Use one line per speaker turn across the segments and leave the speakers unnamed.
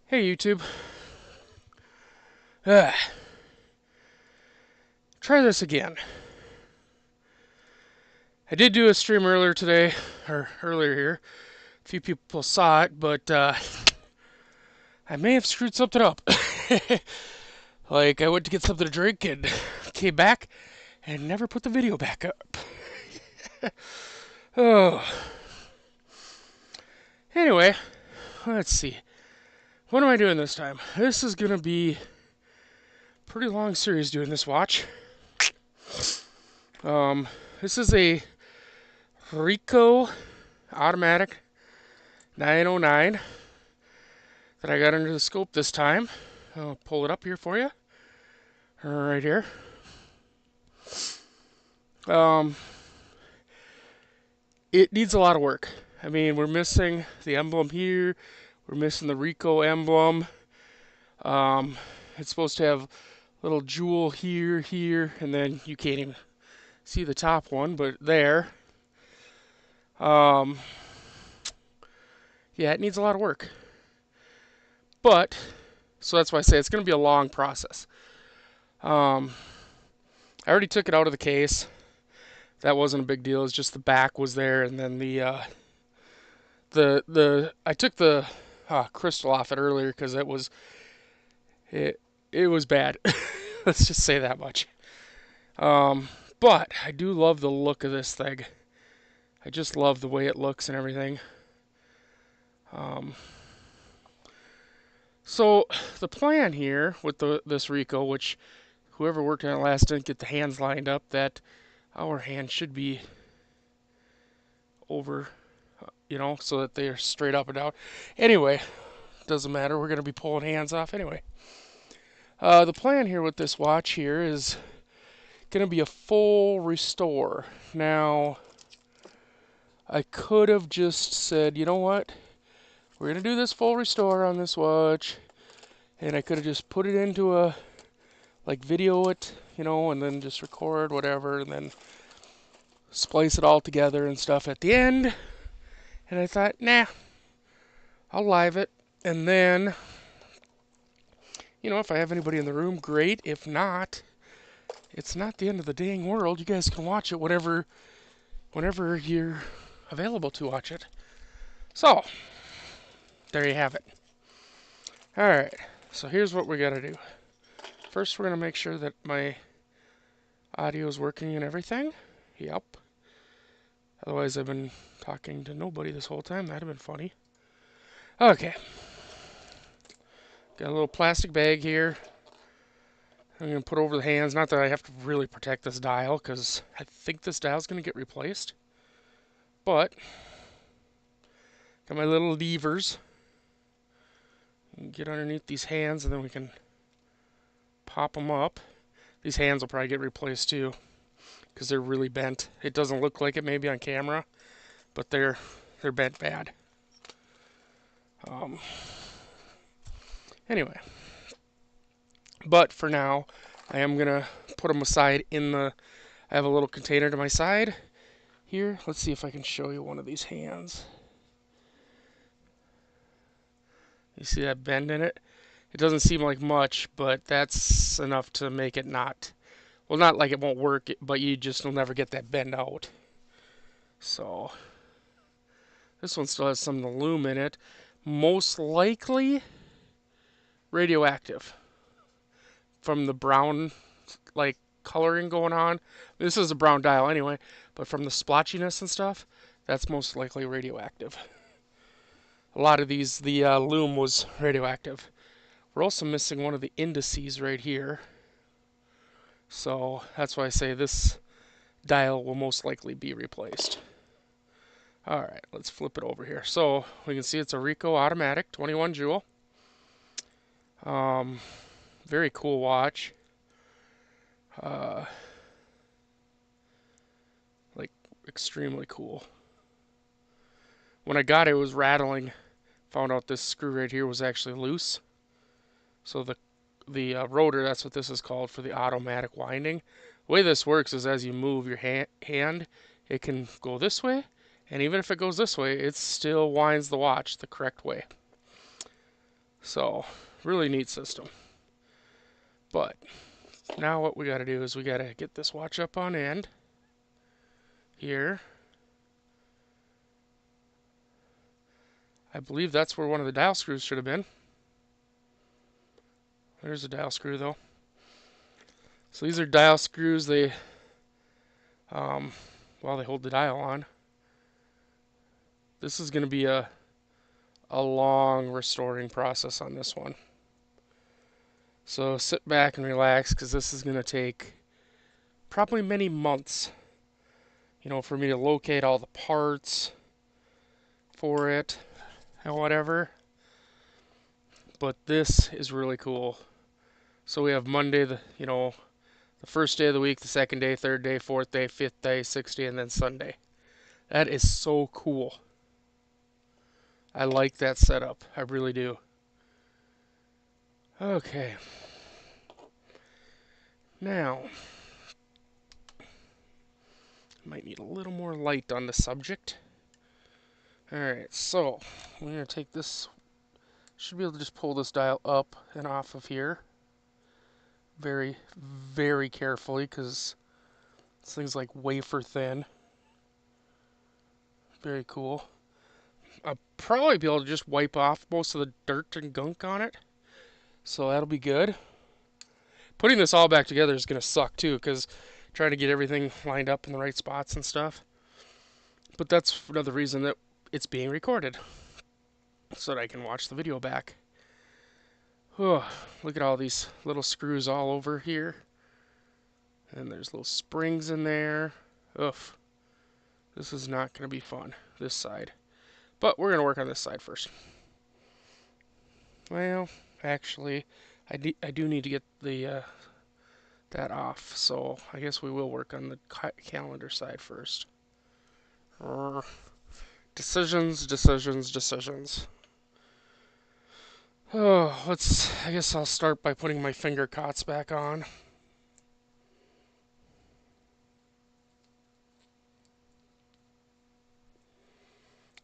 Hey YouTube. Ah, try this again. I did do a stream earlier today, or earlier here. A few people saw it, but I may have screwed something up. Like, I went to get something to drink and came back and never put the video back up. Oh. Anyway, let's see. What am I doing this time? This is going to be a pretty long series doing this watch. This is a RICOH Automatic 909 that I got under the scope this time. I'll pull it up here for you. Right here. It needs a lot of work. I mean, we're missing the emblem here. We're missing the RICOH emblem. It's supposed to have a little jewel here, and then you can't even see the top one, but there. Yeah, it needs a lot of work. But, so that's why I say it's going to be a long process. I already took it out of the case. That wasn't a big deal. It's just the back was there, and then I took the crystal off it earlier because it was bad. Let's just say that much. But I do love the look of this thing. I just love the way it looks and everything. So the plan here with this RICOH, which whoever worked on it last didn't get the hands lined up, that our hand should be over, so that they're straight up and down. Anyway, doesn't matter. We're going to be pulling hands off anyway. The plan here with this watch here is going to be a full restore. Now, I could have just said, you know what? We're going to do this full restore on this watch. And I could have just put it into video it, and then just record whatever, and then splice it all together and stuff at the end. And I thought, nah, I'll live it. And then, if I have anybody in the room, great. If not, it's not the end of the dang world. You guys can watch it whenever you're available to watch it. So, there you have it. Alright, so here's what we gotta do. First, we're gonna make sure that my audio is working and everything. Yep. Otherwise, I've been talking to nobody this whole time. That'd have been funny. Okay. Got a little plastic bag here. I'm going to put over the hands. Not that I have to really protect this dial, because I think this dial's going to get replaced. But, got my little levers. Get underneath these hands, and then we can pop them up. These hands will probably get replaced too, because they're really bent. It doesn't look like it maybe on camera, but they're bent bad. Anyway, but for now, I am gonna put them aside I have a little container to my side here. Let's see if I can show you one of these hands. You see that bend in it? It doesn't seem like much, but that's enough to make it not like it won't work, but you just will never get that bend out. So, this one still has some of the loom in it. Most likely radioactive from the brown coloring going on. This is a brown dial anyway, but from the splotchiness and stuff, that's most likely radioactive. A lot of these, the loom was radioactive. We're also missing one of the indices right here, so that's why I say this dial will most likely be replaced. Alright, let's flip it over here. So we can see it's a RICOH Automatic 21 jewel. Very cool watch. Extremely cool. When I got it, it was rattling. Found out this screw right here was actually loose. So the rotor, that's what this is called for the automatic winding. The way this works is as you move your hand, it can go this way. And even if it goes this way, it still winds the watch the correct way. So, really neat system. But now what we got to do is we got to get this watch up on end here. I believe that's where one of the dial screws should have been. There's a dial screw though. So these are dial screws. They, they hold the dial on. This is going to be a long restoring process on this one. So sit back and relax, because this is going to take probably many months, for me to locate all the parts for it and whatever. But this is really cool. So we have Monday, the first day of the week, the second day, third day, fourth day, fifth day, sixth day, and then Sunday. That is so cool. I like that setup. I really do. Okay. Now, might need a little more light on the subject. Alright, so we're going to take this, should be able to just pull this dial up and off of here. Very, very carefully, because this thing's like wafer thin. Very cool. I'll probably be able to just wipe off most of the dirt and gunk on it. So that'll be good. Putting this all back together is going to suck too, because trying to get everything lined up in the right spots and stuff. But that's another reason that it's being recorded, so that I can watch the video back. Oh, look at all these little screws all over here. And there's little springs in there. Oof. This is not going to be fun, this side. But we're going to work on this side first. Well, actually, I do need to get the that off, so I guess we will work on the calendar side first. Decisions, decisions, decisions. Oh, I guess I'll start by putting my finger cots back on.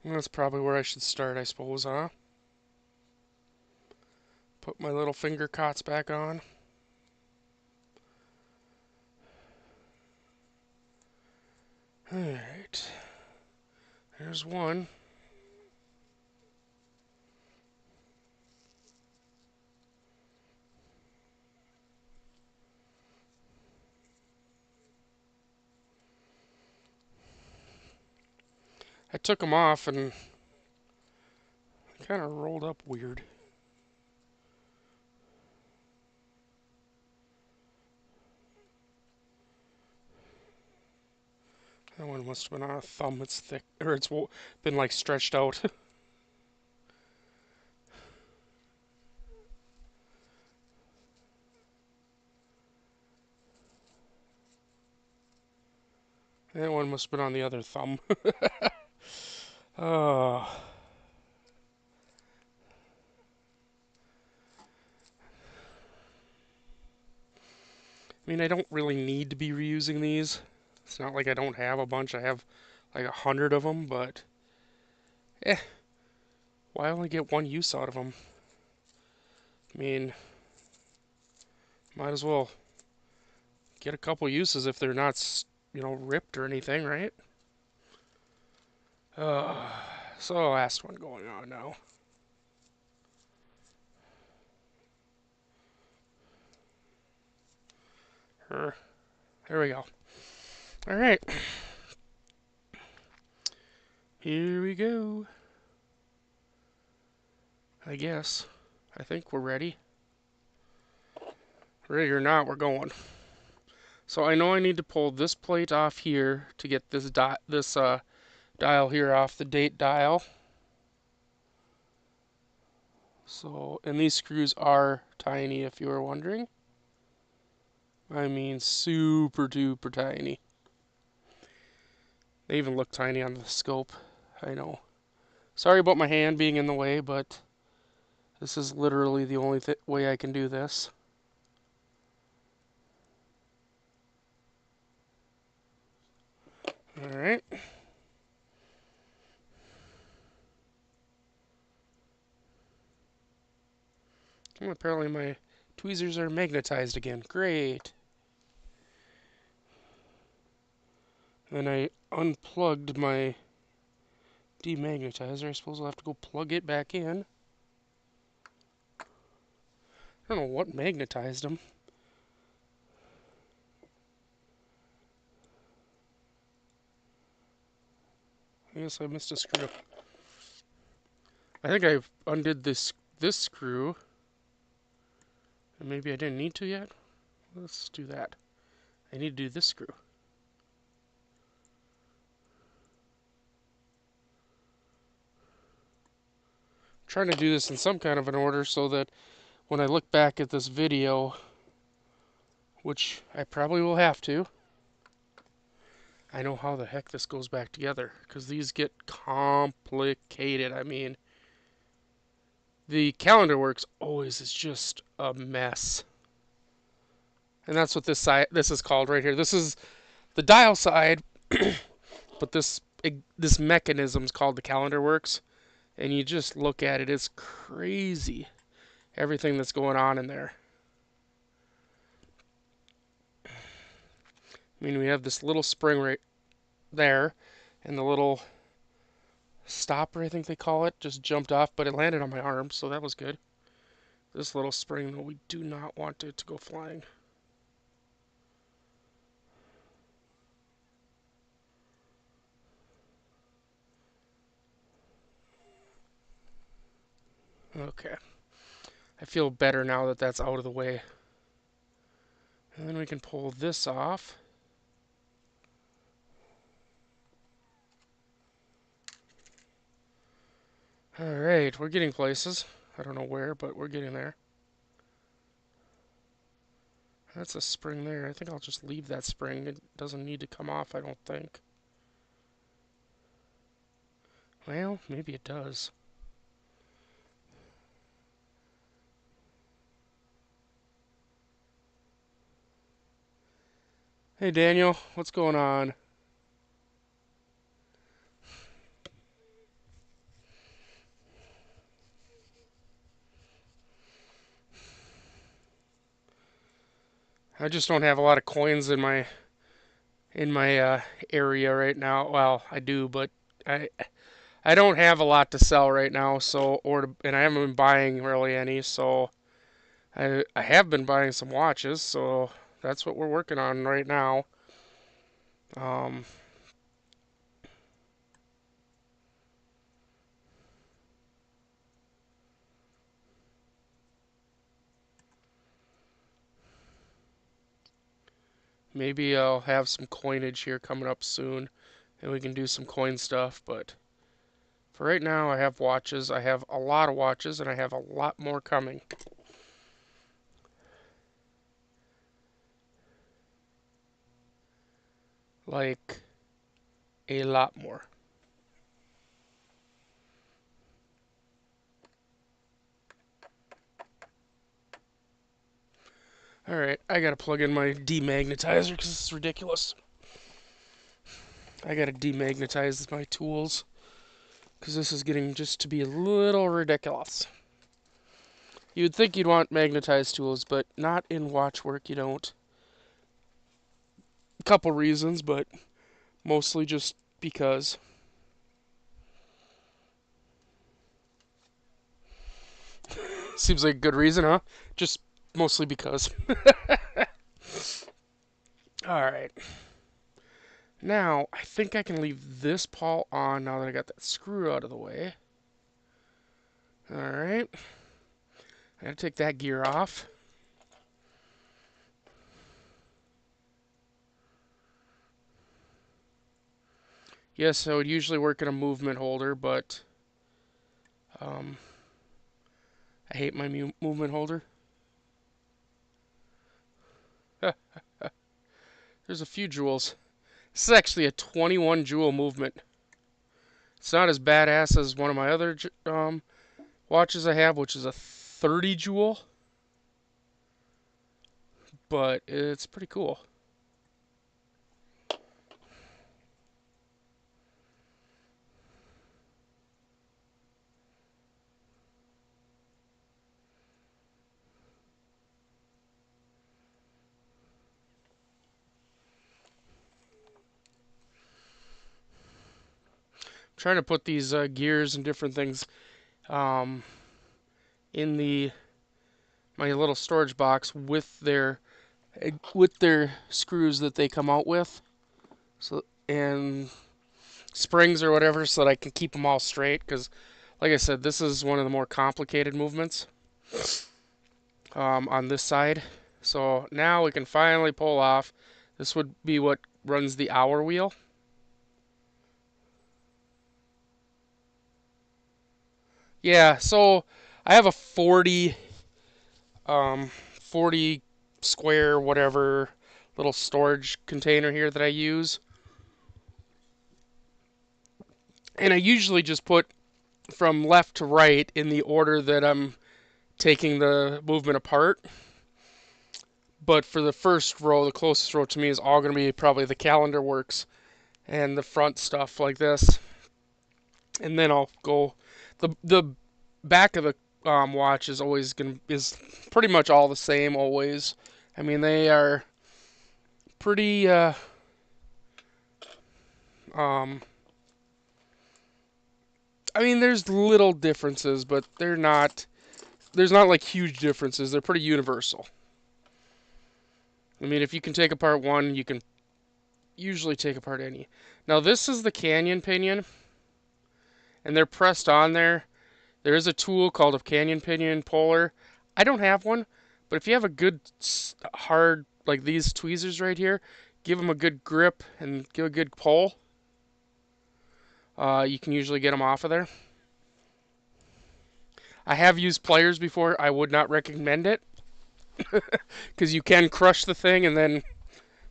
And that's probably where I should start, I suppose, huh? Put my little finger cots back on. Alright. There's one. I took them off and kind of rolled up weird. That one must have been on a thumb. It's thick, or it's been like stretched out. That one must have been on the other thumb. Oh. I mean, I don't really need to be reusing these. It's not like I don't have a bunch. I have like 100 of them, but why only get one use out of them? I mean, might as well get a couple uses if they're not, ripped or anything, right? So last one going on now. There we go. All right. Here we go. I guess. I think we're ready. Ready or not, we're going. So I know I need to pull this plate off here to get this dial here off the date dial. So, and these screws are tiny, if you were wondering. I mean, super duper tiny. They even look tiny on the scope. I know. Sorry about my hand being in the way, but this is literally the only way I can do this. Alright. Apparently my tweezers are magnetized again. Great. Then I unplugged my demagnetizer. I suppose I'll have to go plug it back in. I don't know what magnetized them. I guess I missed a screw. I think I undid this screw. And maybe I didn't need to yet. Let's do that. I need to do this screw. I'm trying to do this in some kind of an order so that when I look back at this video, which I probably will have to, I know how the heck this goes back together, because these get complicated. I mean, the calendar works always is just a mess. And that's what this is called right here. This is the dial side, but this mechanism is called the calendar works. And you just look at it, it's crazy. Everything that's going on in there. I mean, we have this little spring right there, and the little stopper, I think they call it, just jumped off, but it landed on my arm, so that was good. This little spring, though, we do not want it to go flying. Okay. I feel better now that that's out of the way. And then we can pull this off. Alright, we're getting places. I don't know where, but we're getting there. That's a spring there. I think I'll just leave that spring. It doesn't need to come off, I don't think. Well, maybe it does. Hey Daniel, what's going on? I just don't have a lot of coins in my area right now. Well, I do, but I I don't have a lot to sell right now. And I haven't been buying really any. So I have been buying some watches. So that's what we're working on right now. Um, Maybe I'll have some coinage here coming up soon, and we can do some coin stuff. But for right now, I have watches. I have a lot of watches, and I have a lot more coming. Like a lot more. Alright, I gotta plug in my demagnetizer because this is ridiculous. I gotta demagnetize my tools because this is getting just to be a little ridiculous. You'd think you'd want magnetized tools, but not in watch work, you don't. A couple reasons, but mostly just because. Seems like a good reason, huh? Just mostly because. Alright. Now, I think I can leave this pawl on now that I got that screw out of the way. Alright. I gotta take that gear off. Yes, I would usually work in a movement holder, but I hate my movement holder. There's a few jewels. This is actually a 21 jewel movement. It's not as badass as one of my other watches I have, which is a 30 jewel, but it's pretty cool. trying to put these gears and different things um, in my little storage box with their screws that they come out with, so and springs or whatever, so that I can keep them all straight. Because, like I said, this is one of the more complicated movements on this side. So now we can finally pull off. This would be what runs the hour wheel. Yeah, so I have a 40 square whatever little storage container here that I use. And I usually just put from left to right in the order that I'm taking the movement apart. But for the first row, the closest row to me is all going to be probably the calendar works and the front stuff like this. And then I'll go the back of the watch is is pretty much all the same always. I mean, they are pretty um I mean, there's little differences, but there's not like huge differences. They're pretty universal. I mean, if you can take apart one, you can usually take apart any. Now, this is the Canyon pinion, and they're pressed on there. There is a tool called a Canyon pinion puller. I don't have one, but if you have a good hard, like these tweezers right here, give them a good grip and give a good pull. You can usually get them off of there. I have used pliers before. I would not recommend it because you can crush the thing and then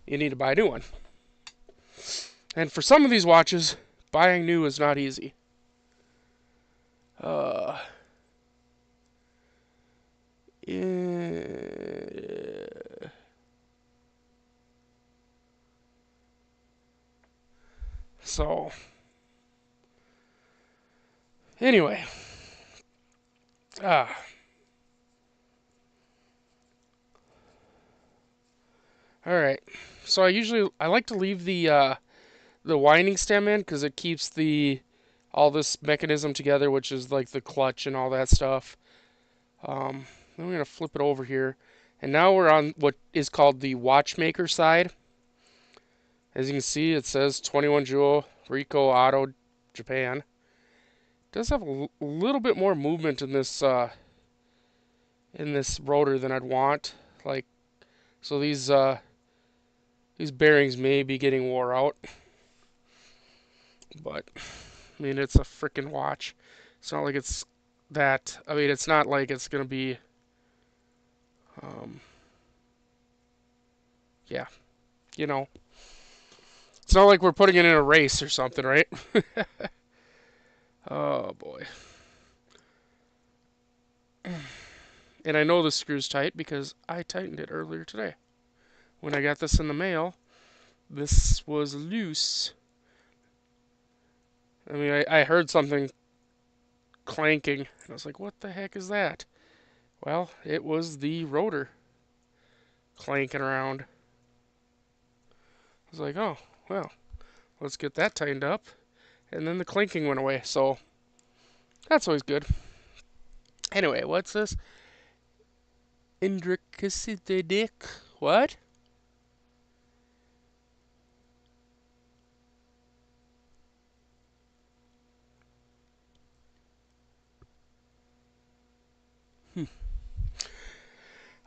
you need to buy a new one. And for some of these watches, buying new is not easy. Yeah. So, anyway. Ah. All right. So I like to leave the winding stem in because it keeps all this mechanism together, which is like the clutch and all that stuff. Then we're gonna flip it over here, and now we're on what is called the watchmaker side. As you can see, it says 21 jewel RICOH Auto Japan. It does have a little bit more movement in this rotor than I'd want. Like, so these bearings may be getting wore out, but I mean, it's a freaking watch. It's not like it's that. I mean, it's not like it's gonna be. Yeah, you know, it's not like we're putting it in a race or something, right? Oh boy. And I know the screw's tight because I tightened it earlier today. When I got this in the mail, this was loose. I mean, I heard something clanking, and I was like, what the heck is that? Well, it was the rotor clanking around. I was like, oh, well, let's get that tightened up. And then the clinking went away, so that's always good. Anyway, what's this? Indricacidic. What?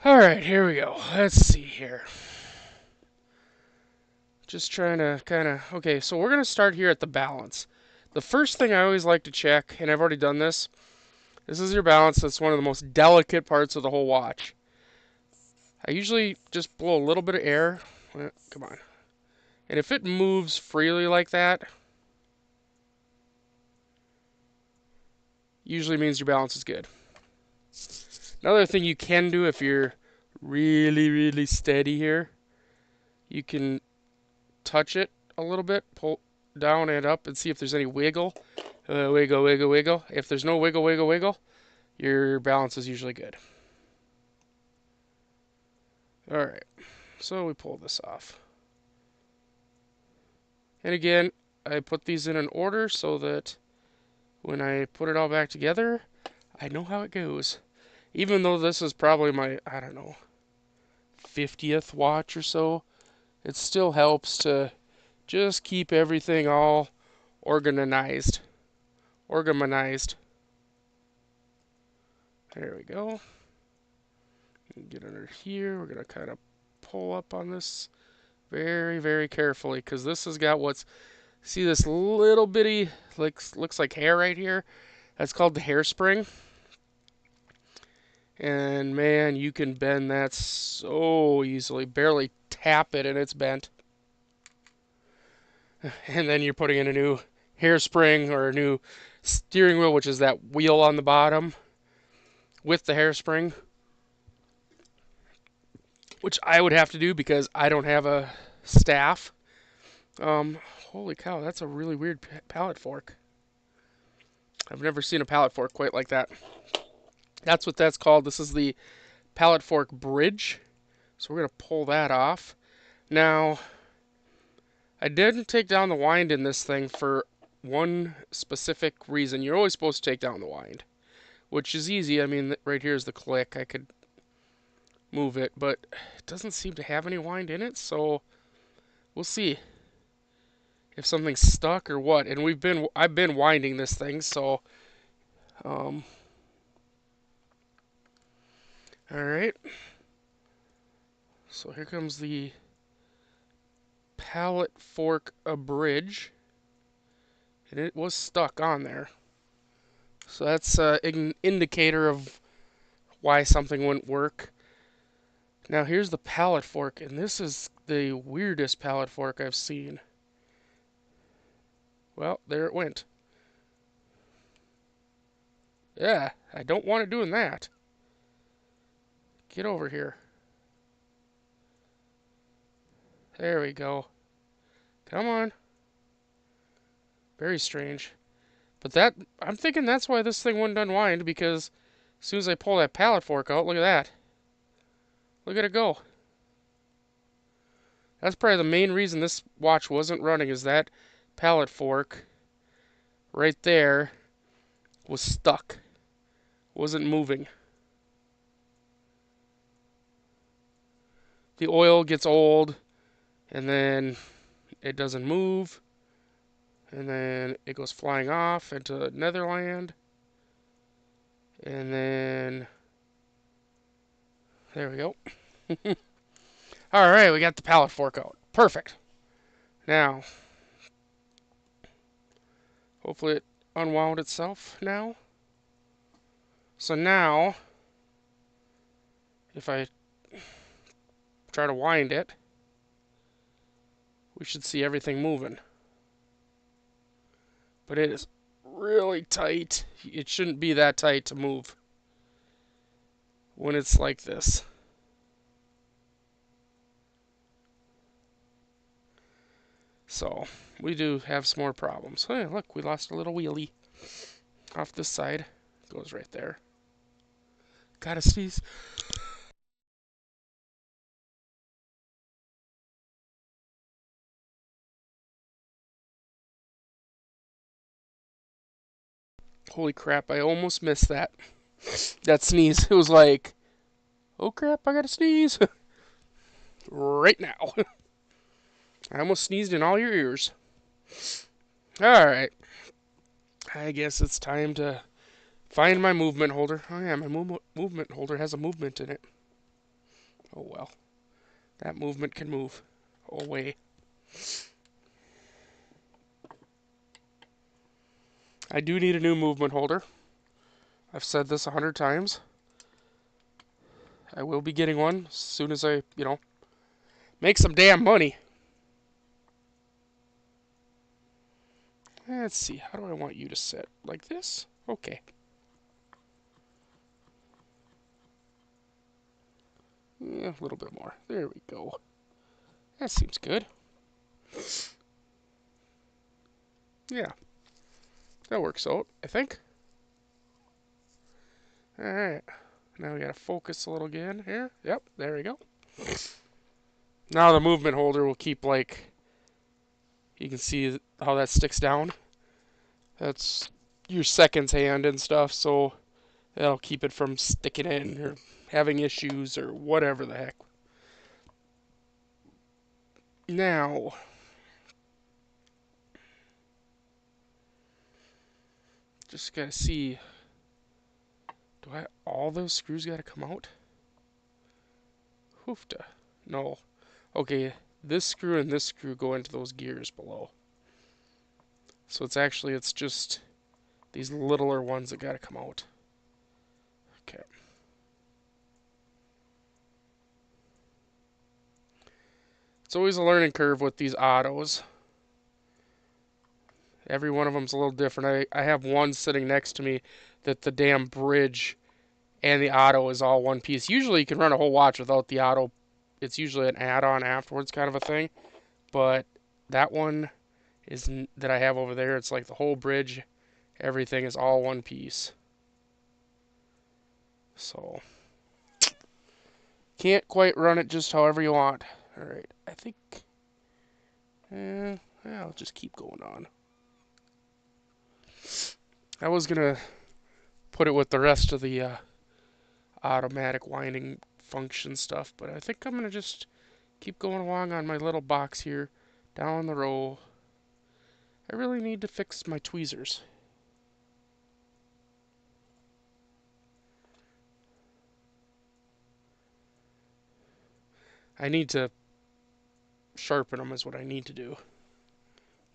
Alright, here we go. Let's see here. Just trying to kind of... Okay, so we're going to start here at the balance. The first thing I always like to check, and I've already done this, this is your balance. That's one of the most delicate parts of the whole watch. I usually just blow a little bit of air. Come on. And if it moves freely like that, usually means your balance is good. Another thing you can do if you're really, really steady here, you can touch it a little bit, pull down and up, and see if there's any wiggle. Wiggle, wiggle, wiggle. If there's no wiggle, wiggle, wiggle, your balance is usually good. Alright, so we pull this off. And again, I put these in an order so that when I put it all back together, I know how it goes. Even though this is probably my, I don't know, 50th watch or so, it still helps to just keep everything all organized. Organized. There we go. Get under here. We're going to kind of pull up on this very, very carefully because this has got what's, see this little bitty, looks like hair right here? That's called the hairspring. And man, you can bend that so easily. Barely tap it and it's bent. And then you're putting in a new hairspring or a new steering wheel, which is that wheel on the bottom with the hairspring, which I would have to do because I don't have a staff. Holy cow, that's a really weird pallet fork. I've never seen a pallet fork quite like that. That's what that's called. This is the pallet fork bridge. So we're going to pull that off. Now, I didn't take down the wind in this thing for one specific reason. You're always supposed to take down the wind, which is easy. I mean, right here is the click. I could move it, but it doesn't seem to have any wind in it, so we'll see if something's stuck or what. And I've been winding this thing, so all right. So here comes the pallet fork bridge, and it was stuck on there. So that's an indicator of why something wouldn't work. Now here's the pallet fork, and this is the weirdest pallet fork I've seen. Well, there it went. Yeah, I don't want it doing that. Get over here. There we go. Come on. Very strange. But that, I'm thinking that's why this thing wouldn't unwind, because as soon as I pull that pallet fork out, look at that. Look at it go. That's probably the main reason this watch wasn't running, is that pallet fork right there was stuck. Wasn't moving. The oil gets old, and then it doesn't move, and then it goes flying off into Netherland, and then there we go. All right, we got the pallet fork out. Perfect. Now, hopefully it unwound itself now. So now, if I try to wind it, we should see everything moving. But it is really tight. It shouldn't be that tight to move when it's like this. So, we do have some more problems. Hey, look, we lost a little wheelie off this side. Goes right there. Gotta sneeze. Holy crap, I almost missed that. That sneeze. It was like, oh crap, I gotta sneeze. Right now. I almost sneezed in all your ears. Alright. I guess it's time to find my movement holder. Oh yeah, my movement holder has a movement in it. Oh well. That movement can move away. I do need a new movement holder. I've said this 100 times. I will be getting one as soon as I, make some damn money. Let's see, how do I want you to sit? Like this? Okay. Yeah, a little bit more. There we go. That seems good. Yeah. That works out, I think. Alright. Now we gotta focus a little again here. Yep, there we go. Now the movement holder will keep, You can see how that sticks down. That's your seconds hand and stuff, so that'll keep it from sticking in or having issues or whatever the heck. Now, just gotta see, all those screws gotta come out? Hoofda. No. Okay, this screw and this screw go into those gears below. So it's just these littler ones that gotta come out. Okay. It's always a learning curve with these autos. Every one of them's a little different. I have one sitting next to me that the damn bridge and the auto is all one piece. Usually you can run a whole watch without the auto. It's usually an add-on afterwards kind of a thing. But that one that I have over there, it's like the whole bridge, everything is all one piece. So, can't quite run it just however you want. Alright, I think, I'll just keep going on. I was going to put it with the rest of the automatic winding function stuff, but I think I'm going to just keep going along on my little box here, down the row. I really need to fix my tweezers. I need to sharpen them is what I need to do.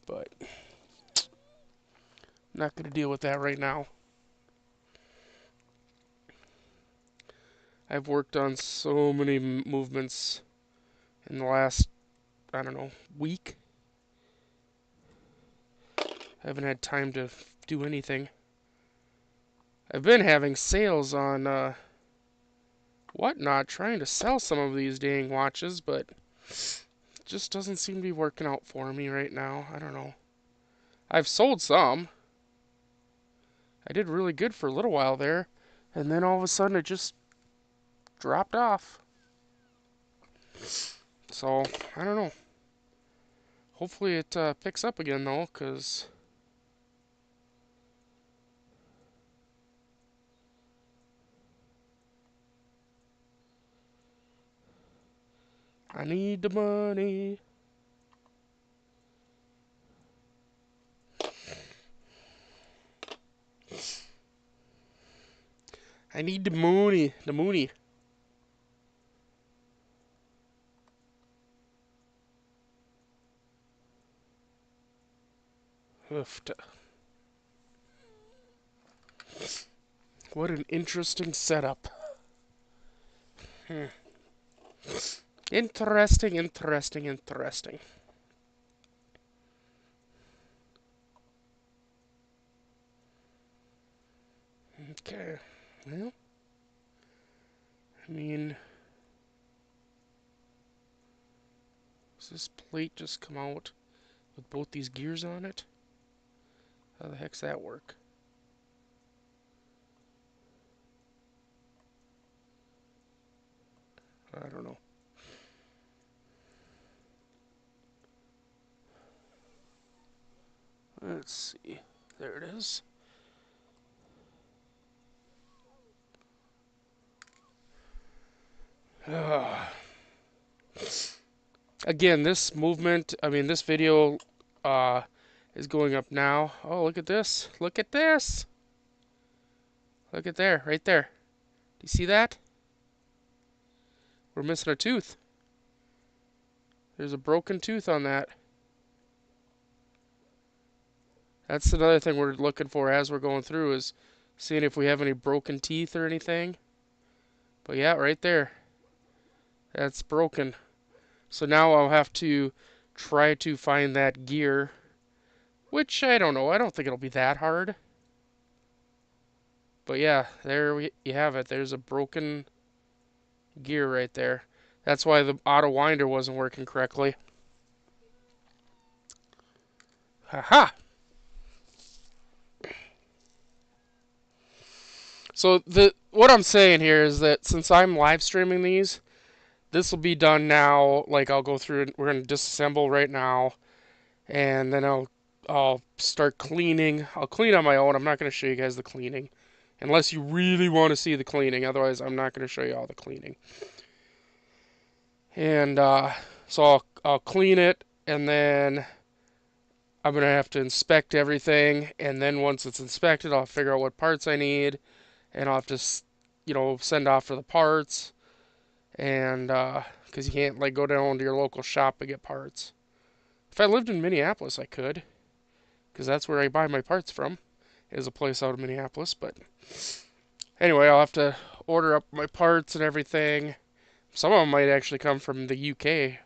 But I'm not going to deal with that right now. I've worked on so many movements in the last, I don't know, week. I haven't had time to do anything. I've been having sales on whatnot, trying to sell some of these dang watches, but it just doesn't seem to be working out for me right now. I don't know. I've sold some. I did really good for a little while there, and then all of a sudden it just dropped off. So, I don't know. Hopefully it picks up again, though, because I need the money. I need the money. The money. Oofta. What an interesting setup. Interesting, interesting, interesting. Okay. Well, I mean, does this plate just come out with both these gears on it? How the heck's that work? I don't know. Let's see. There it is. Again, this movement, this video is going up now. Oh, look at this. Look at this. Look at there, right there. Do you see that? We're missing a tooth. There's a broken tooth on that. That's another thing we're looking for as we're going through, is seeing if we have any broken teeth or anything. But yeah, right there. That's broken. So now I'll have to try to find that gear, which I don't know. I don't think it'll be that hard. But yeah, there you have it. There's a broken gear right there. That's why the auto winder wasn't working correctly. Haha! So what I'm saying here is that since I'm live streaming these, this will be done now. Like, I'll go through it. We're going to disassemble right now. and then I'll start cleaning. I'll clean on my own. I'm not going to show you guys the cleaning unless you really want to see the cleaning. Otherwise, I'm not going to show you all the cleaning. And so I'll clean it, and then I'm going to have to inspect everything. And then once it's inspected, I'll figure out what parts I need, and I'll have to, send off for the parts. And because you can't like go down to your local shop and get parts. If I lived in Minneapolis, I could, because that's where I buy my parts from. Is a place out of Minneapolis. But anyway, I'll have to order up my parts and everything. Some of them might actually come from the UK.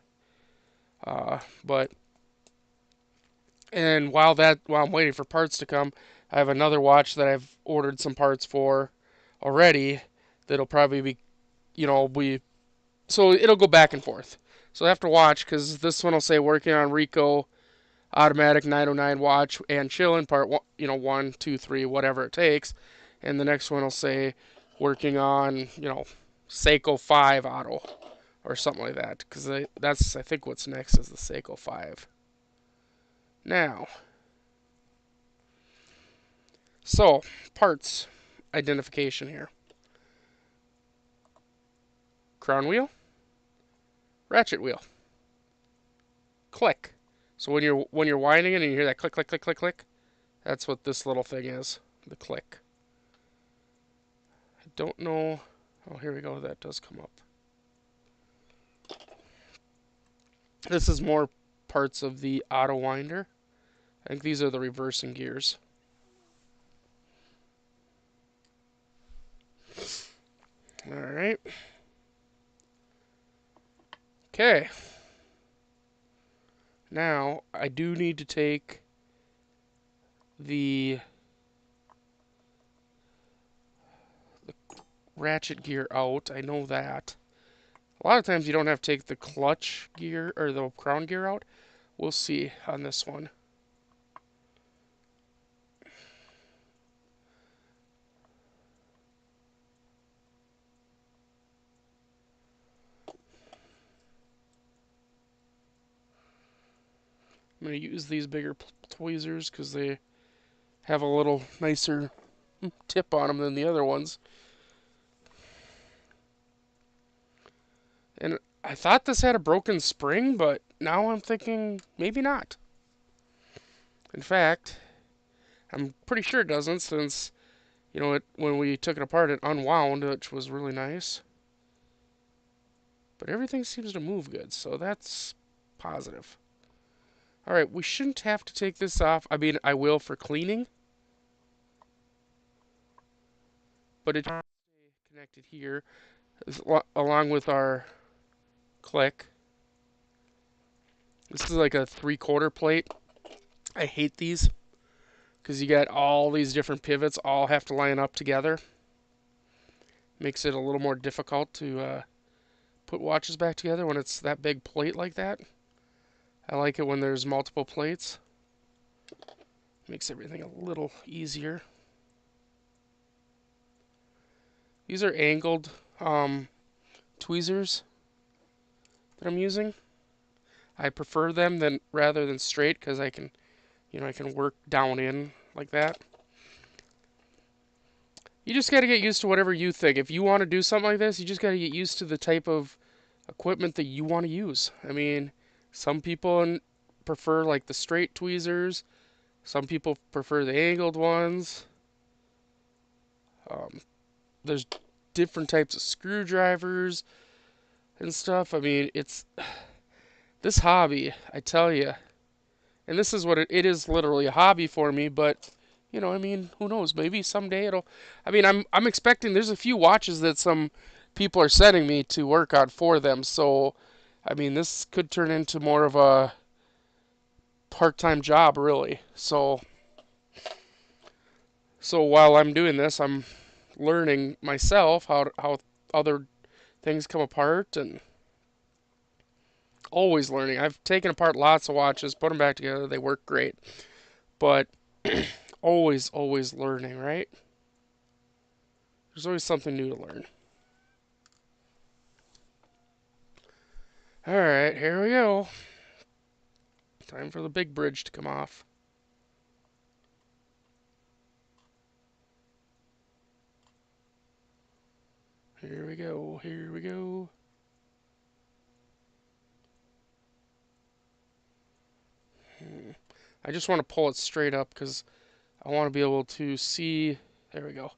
But and while I'm waiting for parts to come, I have another watch that I've ordered some parts for already. That'll probably be, so it'll go back and forth. So I have to watch because this one will say working on RICOH Automatic 909 watch and chilling part one, 1, 2, 3, whatever it takes, and the next one will say working on Seiko 5 auto or something like that because that's I think what's next is the Seiko 5. Now, so parts identification here. Crown wheel, ratchet wheel, click. So when you're winding it and you hear that click click click click click, that's what this little thing is, the click. I don't know. Oh, here we go. That does come up. This is more parts of the auto winder. I think these are the reversing gears. All right. Okay. Now, I do need to take the ratchet gear out. I know that. A lot of times you don't have to take the clutch gear or the crown gear out. We'll see on this one. I'm going to use these bigger tweezers because they have a little nicer tip on them than the other ones. And I thought this had a broken spring, but now I'm thinking maybe not. In fact, I'm pretty sure it doesn't since, when we took it apart, it unwound, which was really nice. But everything seems to move good, so that's positive. All right, we shouldn't have to take this off. I mean, I will for cleaning, but it's connected here along with our click. This is like a 3/4 plate. I hate these because you got all these different pivots all have to line up together. Makes it a little more difficult to put watches back together when it's that big plate like that. I like it when there's multiple plates. Makes everything a little easier. These are angled tweezers that I'm using. I prefer them rather than straight because I can work down in like that. You just got to get used to whatever you think. If you want to do something like this, you just got to get used to the type of equipment that you want to use. I mean, some people prefer like the straight tweezers. Some people prefer the angled ones. There's different types of screwdrivers and stuff. I mean, it's this hobby, I tell you, and this is what it is literally a hobby for me, but I mean, who knows? Maybe someday it'll. I mean, I'm expecting. There's a few watches that some people are sending me to work on for them. So, I mean, this could turn into more of a part-time job, really. So while I'm doing this, I'm learning myself how other things come apart and always learning. I've taken apart lots of watches, put them back together. They work great, but always learning, right? There's always something new to learn. All right, here we go. Time for the big bridge to come off. Here we go, here we go. I just want to pull it straight up because I want to be able to see. There we go.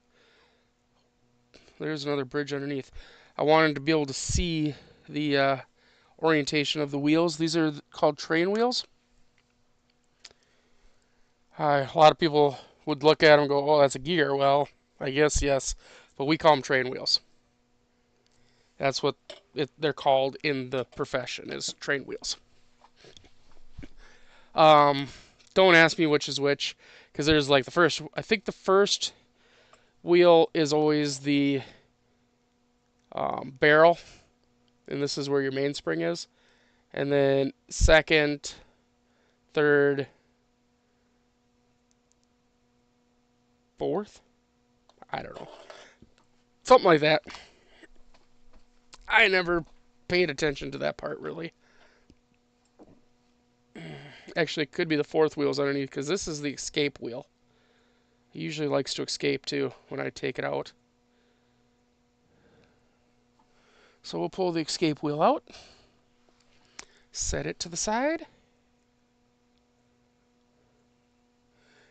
There's another bridge underneath. I wanted to be able to see the orientation of the wheels. These are called train wheels. A lot of people would look at them and go, oh, that's a gear. Well, I guess yes, but we call them train wheels. That's what they're called in the profession, is train wheels. Don't ask me which is which, because there's like the first, I think the first wheel is always the barrel, and this is where your mainspring is. And then second, third, fourth, I don't know. Something like that. I never paid attention to that part, really. Actually, it could be the fourth wheels underneath, because this is the escape wheel. It usually likes to escape, too, when I take it out. So we'll pull the escape wheel out. Set it to the side.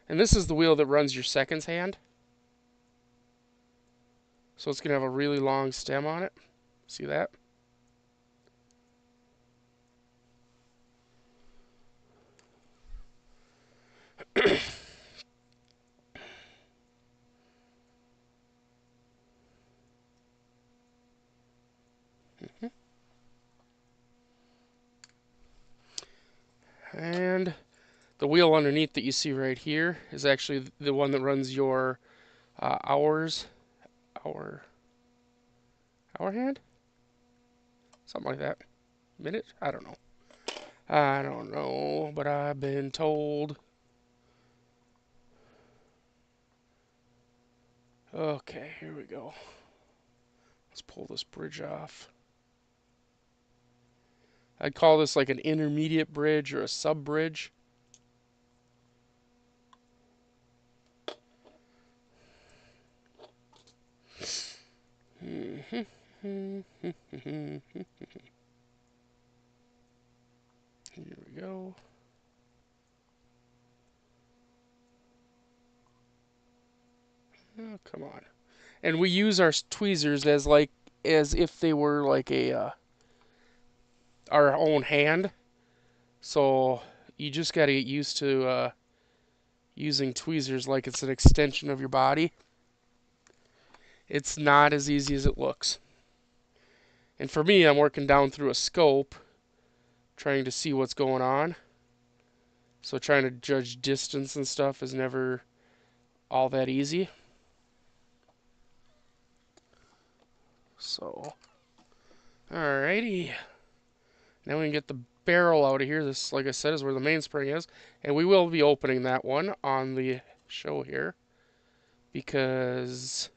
And this is the wheel that runs your seconds hand. So it's going to have a really long stem on it. See that? And the wheel underneath that you see right here is actually the one that runs your hour hand? Something like that. Minute? I don't know. I don't know, but I've been told. Okay, here we go. Let's pull this bridge off. I'd call this like an intermediate bridge or a sub-bridge. Here we go. Oh, come on. And we use our tweezers as if they were like our own hand. So you just got to get used to using tweezers like it's an extension of your body. It's not as easy as it looks. And for me, I'm working down through a scope, trying to see what's going on. So trying to judge distance and stuff is never all that easy. So, alrighty. Now we can get the barrel out of here. This, like I said, is where the mainspring is. And we will be opening that one on the show here, because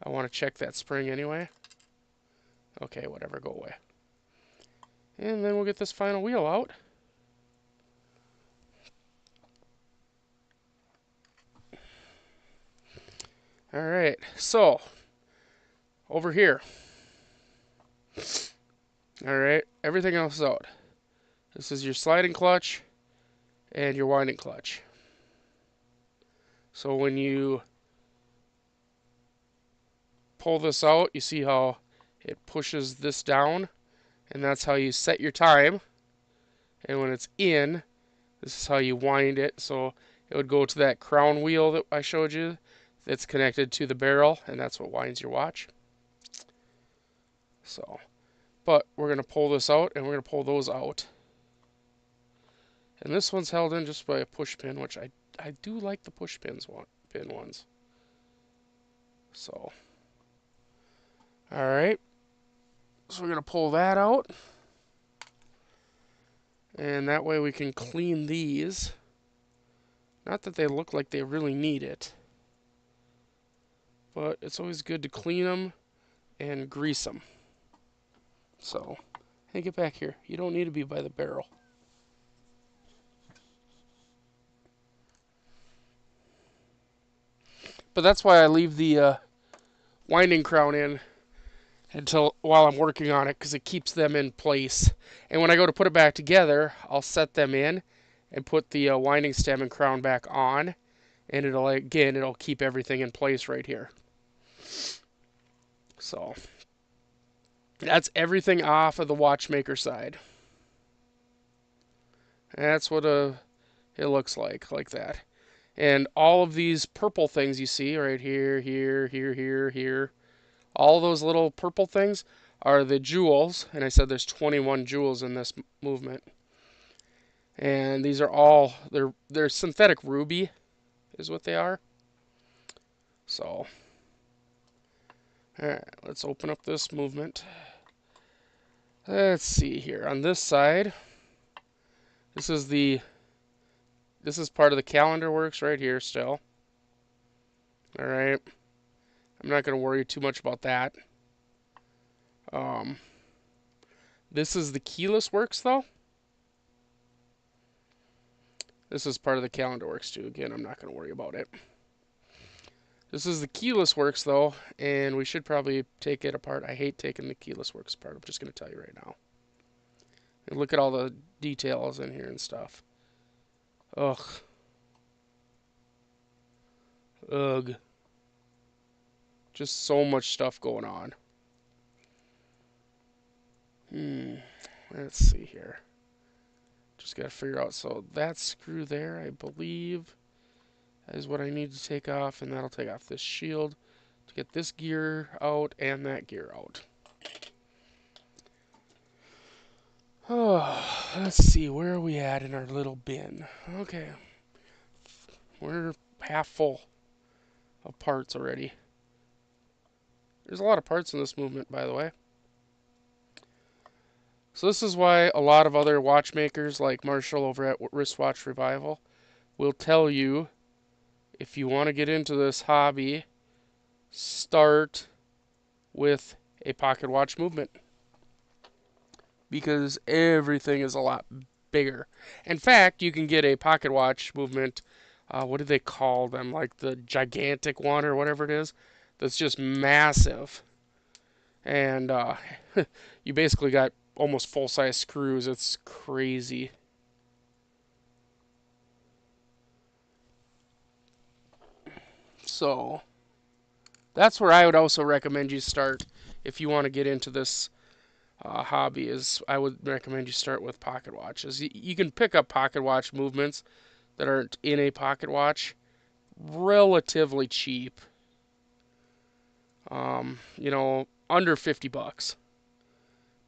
I want to check that spring anyway. Okay, whatever, go away. And then we'll get this final wheel out. Alright, so, over here. Alright, everything else is out. This is your sliding clutch and your winding clutch. So when you pull this out, you see how it pushes this down, and that's how you set your time. And when it's in, this is how you wind it. So it would go to that crown wheel that I showed you that's connected to the barrel, and that's what winds your watch. So, but we're going to pull this out, and we're going to pull those out. And this one's held in just by a push pin, which I do like the push pin ones. So, alright. So we're going to pull that out. And that way we can clean these. Not that they look like they really need it, but it's always good to clean them and grease them. So, Hey, get back here. You don't need to be by the barrel. But that's why I leave the winding crown in until while I'm working on it, because it keeps them in place. And when I go to put it back together, I'll set them in and put the winding stem and crown back on, and it'll keep everything in place right here. So that's everything off of the watchmaker side. And that's what it looks like that. And all of these purple things you see right here, here, all those little purple things are the jewels. And I said there's 21 jewels in this movement. And these are all, they're synthetic ruby is what they are. So, all right, let's open up this movement. Let's see here. On this side, this is part of the calendar works right here still. All right. I'm not going to worry too much about that. This is the keyless works though. This is part of the calendar works too. Again, I'm not going to worry about it. This is the keyless works though, and we should probably take it apart. I hate taking the keyless works apart. I'm just going to tell you right now. And look at all the details in here and stuff. Ugh. Ugh. Just so much stuff going on. Let's see here. Just got to figure out. So that screw there, I believe, is what I need to take off, and that'll take off this shield to get this gear out and that gear out. Oh, let's see, where are we at in our little bin? Okay, we're half full of parts already. There's a lot of parts in this movement, by the way. So this is why a lot of other watchmakers, like Marshall over at Wristwatch Revival, will tell you, if you want to get into this hobby, start with a pocket watch movement. Because everything is a lot bigger. In fact, you can get a pocket watch movement, what do they call them? Like the gigantic one or whatever it is, that's just massive. And you basically got almost full-size screws. It's crazy. So that's where I would also recommend you start if you want to get into this hobby. Is I would recommend you start with pocket watches. You can pick up pocket watch movements that aren't in a pocket watch relatively cheap. Under $50.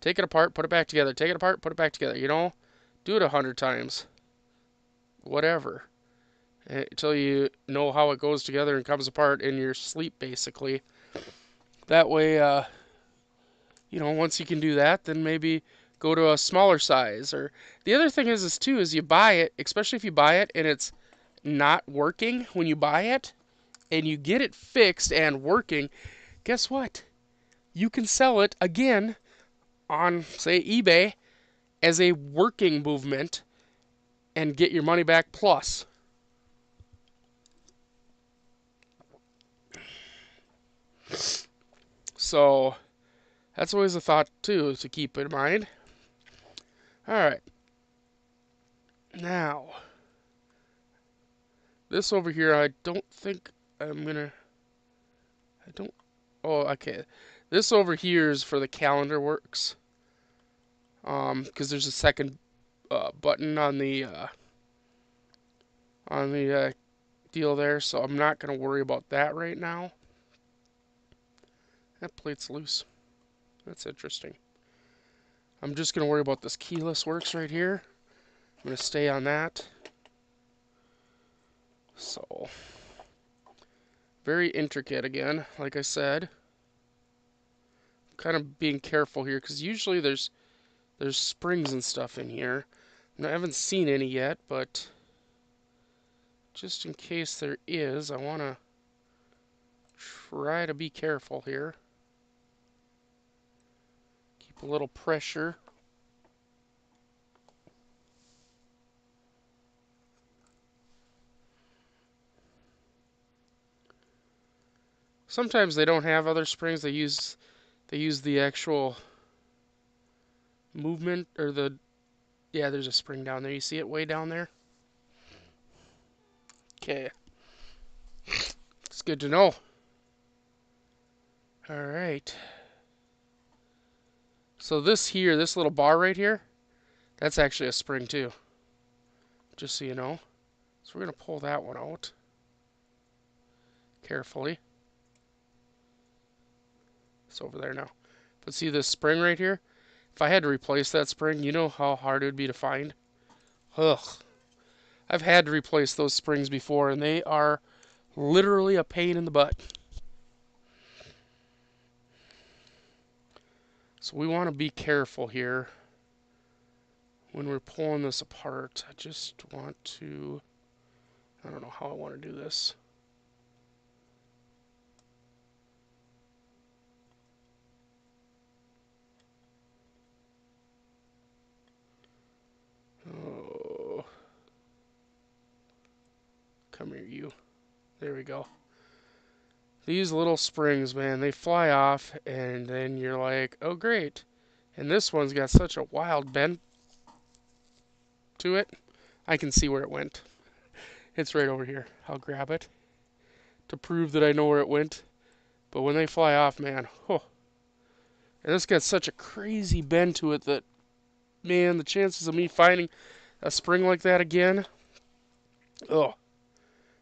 Take it apart, put it back together. Take it apart, put it back together. Do it 100 times. Whatever. Until you know how it goes together and comes apart in your sleep, basically. That way, once you can do that, then maybe go to a smaller size. Or the other thing is you buy it, especially if you buy it and it's not working when you buy it, and you get it fixed and working, guess what? You can sell it again on, say, eBay as a working movement and get your money back plus. So that's always a thought too to keep in mind. All right. Now, this over here, I don't think I'm gonna. I don't. Oh, okay. This over here is for the calendar works. Because there's a second button on the deal there, so I'm not gonna worry about that right now. That plate's loose. That's interesting. I'm just gonna worry about this keyless works right here. I'm gonna stay on that. So, very intricate again, like I said. Kind of being careful here because usually there's springs and stuff in here. I haven't seen any yet, but just in case there is, I want to try to be careful here. Keep a little pressure Sometimes they don't have other springs. They use the actual movement or the yeah. There's a spring down there. You see it way down there. Okay, it's good to know. All right. So this here, this little bar right here, that's actually a spring too. Just so you know. So we're gonna pull that one out carefully. It's over there now. But see this spring right here? If I had to replace that spring, you know how hard it would be to find? Ugh. I've had to replace those springs before, and they are literally a pain in the butt. So we want to be careful here when we're pulling this apart. I just want to, I don't know how I want to do this. Oh, come here, you. There we go. These little springs, man, they fly off, and then you're like, oh, great. And this one's got such a wild bend to it. I can see where it went. It's right over here. I'll grab it to prove that I know where it went. But when they fly off, man, oh. And this got such a crazy bend to it that, man, the chances of me finding a spring like that again, oh,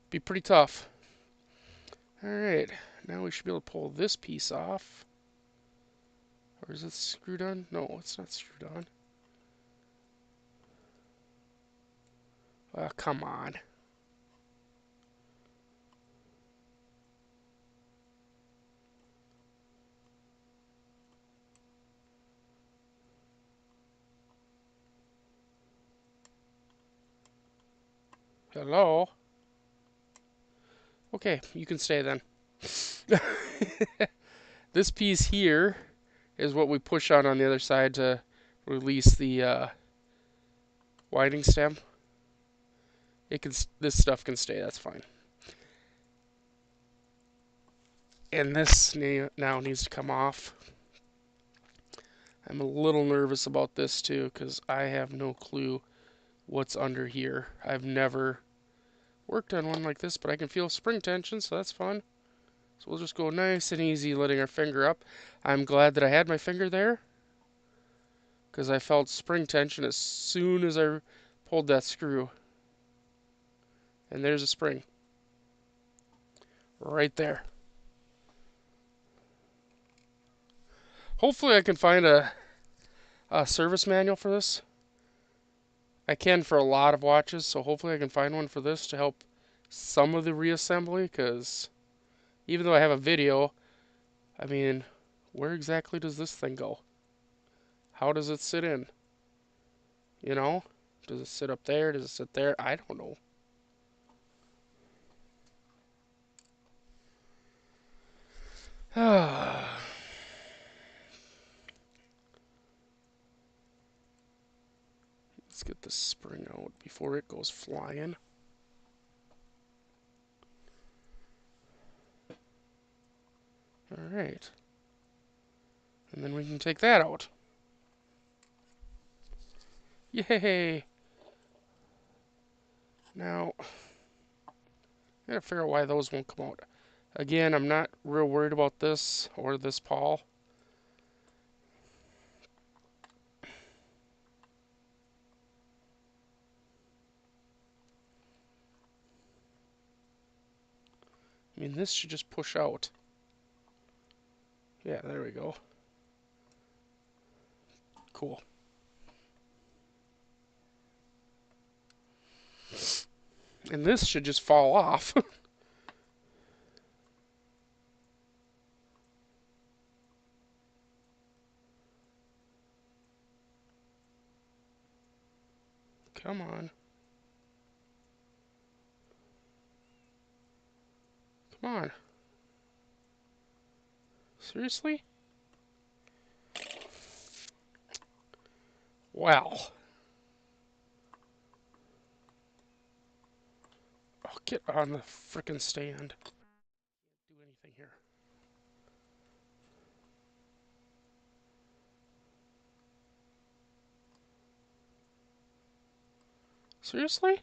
be pretty tough. Alright, now we should be able to pull this piece off. Or is it screwed on? No, it's not screwed on. Oh, come on. Hello? Okay, you can stay then. This piece here is what we push on the other side to release the winding stem. It can, this stuff can stay, that's fine. And this now needs to come off. I'm a little nervous about this too because I have no clue what's under here. I've never worked on one like this, but I can feel spring tension, so that's fun. So we'll just go nice and easy letting our finger up. I'm glad that I had my finger there because I felt spring tension as soon as I pulled that screw. And there's a spring right there. Hopefully I can find a service manual for this. I can for a lot of watches, so hopefully I can find one for this to help some of the reassembly, because even though I have a video, I mean, where exactly does this thing go? How does it sit in? You know? Does it sit up there? Does it sit there? I don't know. Let's get the spring out before it goes flying. Alright. And then we can take that out. Yay! Now, I gotta figure out why those won't come out. Again, I'm not real worried about this or this pawl. I mean, this should just push out. Yeah, there we go. Cool. And this should just fall off. Come on. Come on. Seriously? Well. I'll get on the frickin' stand. Do anything here. Seriously?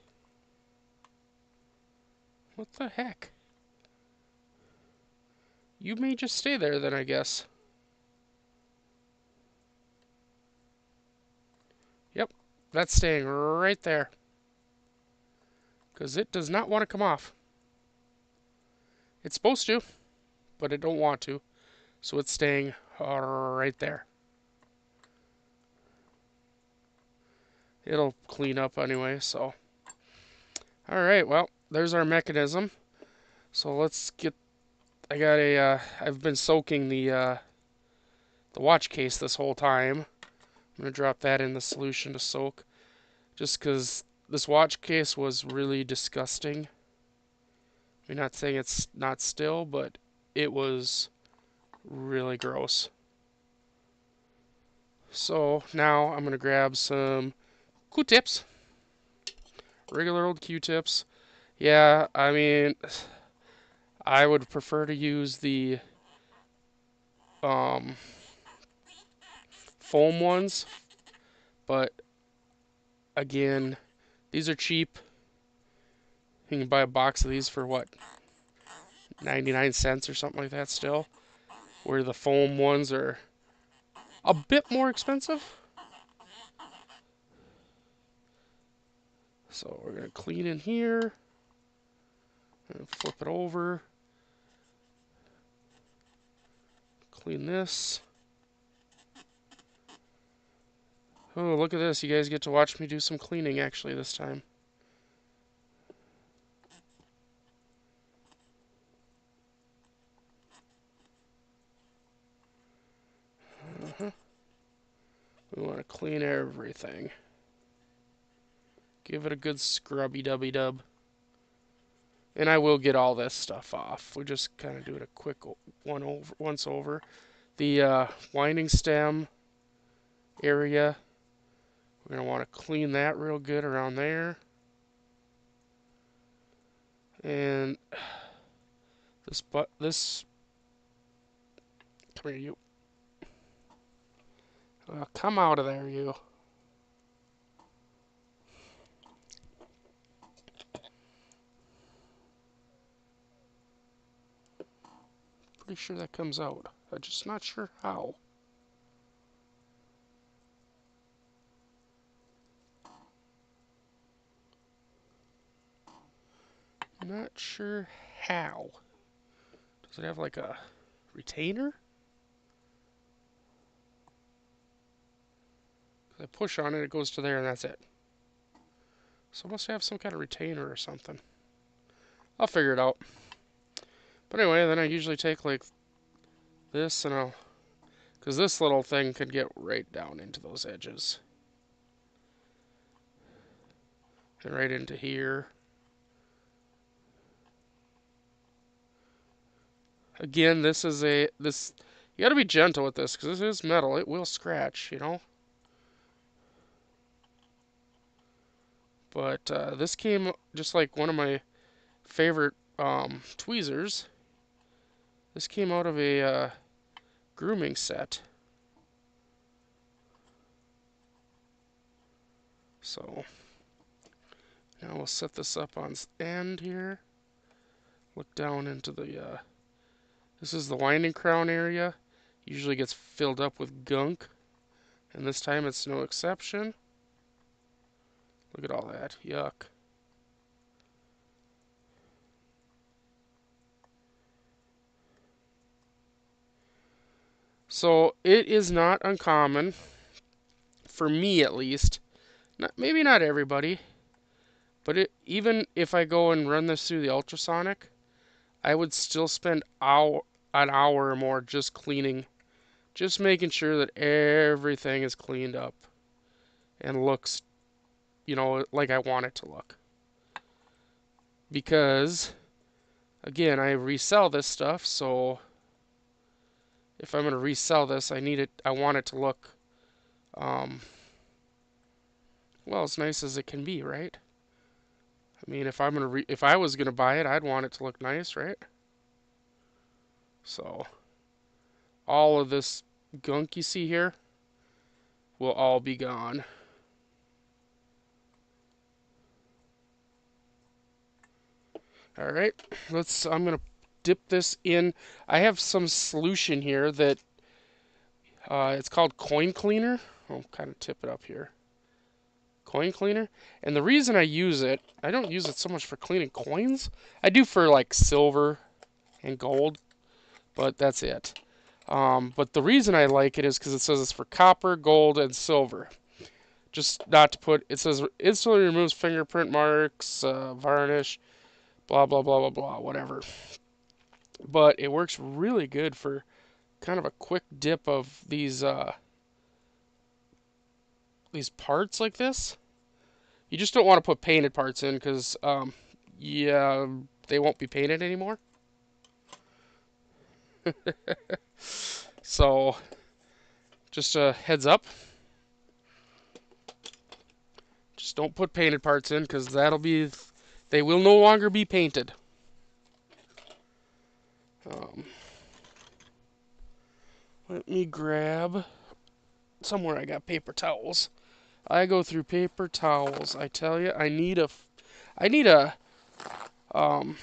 What the heck? You may just stay there then, I guess. Yep, that's staying right there. Because it does not want to come off. It's supposed to, but it don't want to. So it's staying right there. It'll clean up anyway, so. Alright, well, there's our mechanism. So let's get, I've been soaking the watch case this whole time. I'm going to drop that in the solution to soak. Just because this watch case was really disgusting. I'm not saying it's not still, but it was really gross. So now I'm going to grab some Q-tips. Regular old Q-tips. Yeah, I mean, I would prefer to use the foam ones, but again, these are cheap. You can buy a box of these for what, 99 cents or something like that still, where the foam ones are a bit more expensive. So we're going to clean in here and flip it over. Clean this. Oh, look at this. You guys get to watch me do some cleaning actually this time. We want to clean everything. Give it a good scrubby-dubby-dub. And I will get all this stuff off. We're just kind of doing a quick once over. The winding stem area, we're going to want to clean that real good around there. And this, come here, you. Come out of there, you. Pretty sure that comes out. I'm just not sure how. Not sure how. Does it have like a retainer? I push on it, it goes to there, and that's it. So it must have some kind of retainer or something. I'll figure it out. But anyway, then I usually take like this and I'll, because this little thing could get right down into those edges. And right into here. Again, you gotta be gentle with this because this is metal. It will scratch, you know. But this came just like one of my favorite tweezers. This came out of a grooming set. So now we'll set this up on end here. Look down into the, this is the winding crown area. Usually gets filled up with gunk. And this time it's no exception. Look at all that. Yuck. So it is not uncommon, for me at least, maybe not everybody, but even if I go and run this through the ultrasonic, I would still spend an hour or more just cleaning, just making sure that everything is cleaned up and looks, you know, like I want it to look. Because, again, I resell this stuff, so if I'm going to resell this, I want it to look, well, as nice as it can be, right? I mean, if I was gonna buy it, I'd want it to look nice, right? So, all of this gunk you see here will all be gone. All right, I'm gonna dip this in. I have some solution here that it's called coin cleaner. I'll kind of tip it up here. Coin cleaner. And the reason I use it, I don't use it so much for cleaning coins. I do for like silver and gold, but that's it. But the reason I like it is because it says it's for copper, gold, and silver. Just not to put, it says instantly removes fingerprint marks, varnish, blah, blah, blah, blah, blah, whatever. But it works really good for kind of a quick dip of these parts like this. You just don't want to put painted parts in because, yeah, they won't be painted anymore. So, just a heads up. Just don't put painted parts in because they will no longer be painted. Let me grab somewhere I got paper towels. I go through paper towels. I tell you, I need a, I don't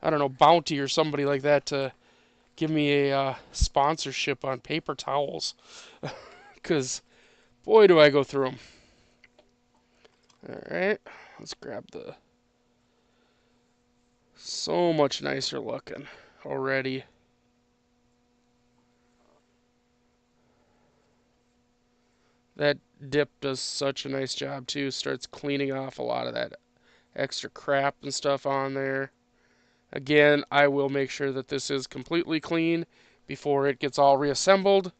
know, Bounty or somebody like that to give me a sponsorship on paper towels. Because, boy, do I go through them. Alright, let's grab the... So much nicer looking already. That dip does such a nice job too. Starts cleaning off a lot of that extra crap and stuff on there. Again, I will make sure that this is completely clean before it gets all reassembled.